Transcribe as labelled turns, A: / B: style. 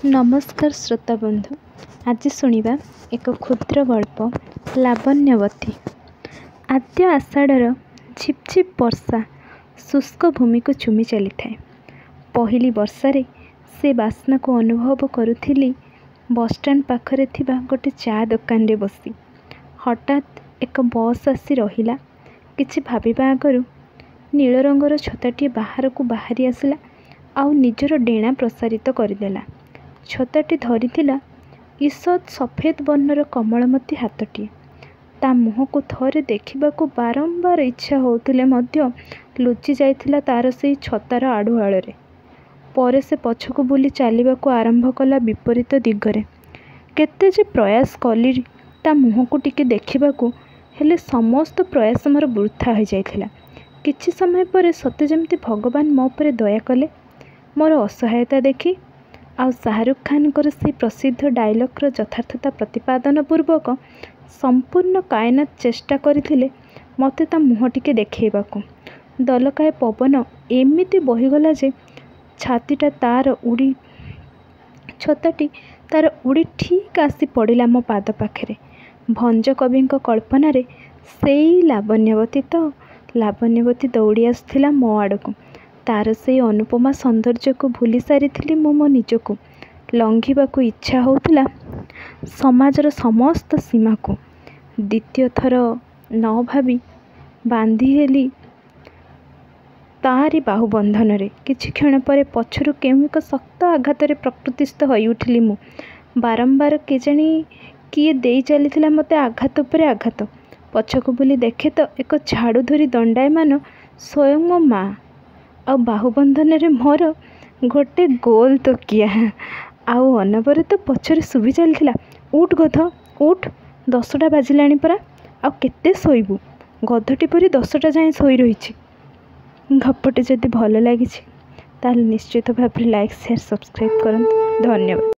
A: नमस्कार श्रोता बंधु। आज शुणा एक क्षुद्र गल्प लावण्यवती। आद्य आषाढ़ झिपझिप वर्षा शुष्क भूमि को चुमी चली थाए। पहली वर्षारे से बास्ना को अनुभव करुथिली बसस्टाण्ड पाखरे थिबा गोटे चा दुकान रे बसी। हठात एक बस आसी रहिला। किछि भाबिबा आगरु नील रंगर छताटी बाहर को बाहरी आसिला आउ निजर डेणा प्रसारित करदेला। छताटी धरिथिला ईषद सफेद वर्णर कमलमती हाथटी। ता मुह को थरे देखिबाकू बारंबार इच्छा होउथिले मध्य लुचि जाइथिला तार सेई छतार आड़ुआଳରେ। परे से पछकू बुली चालिबाकू आरंभ कला विपरीत दिगरे। केते जे प्रयास कली ता मुह को टिके देखिबाकू, हेले समस्त प्रयास मोर वृथा हो जाइथिला। किछि समय परे सते जेमति भगवान मो उपरे दया कले। मोर असहायता देखि आउ शाहरुख खान से प्रसिद्ध डायलॉग यथार्थता प्रतिपादन पूर्वक संपूर्ण कायनात चेष्टा करथिले मते ता मुह टिके देखैबाकू। दलकाय पवन एमिति बहिगला जे छातीटा छताटी तार उड़ी ठीक आसी पड़िला मो पाद पाखरे। भंज कवि कल्पना रे सेई लावण्यवती दौड़ी आसथिला मो आड़कू। तार से अनुपमा सौंदर्य को भूली सारी मो निजकू। लंघिबाकू इच्छा होउथिला समाजर समस्त सीमा को। द्वितीय थर न भावी बांधी हेली तारी बाहुबंधन रे। किछि क्षण परे पछरु केउ एक शक्त आघात रे प्रकृतिस्थ होई उठिली मु। बारंबार केजाणी किए देई चलीथिला मते आघात उपरे आघात। पछकू बुली देखे तो एक झाड़ू धरी दंडायमान स्वयं मो माँ। आ बाहुबंधन रे मोर गोटे गोल तकिया। आउ अनबरत पछरे शुभी चलथिला, उठ गध उठ, 10टा बाजिलाणी परा, आउ केते शोइबू, गधटी परी 10टा जाए शोई रही। गपटी जदि भल लगी ताल निश्चित भाव लाइक शेयर सब्सक्राइब करंतु। धन्यवाद।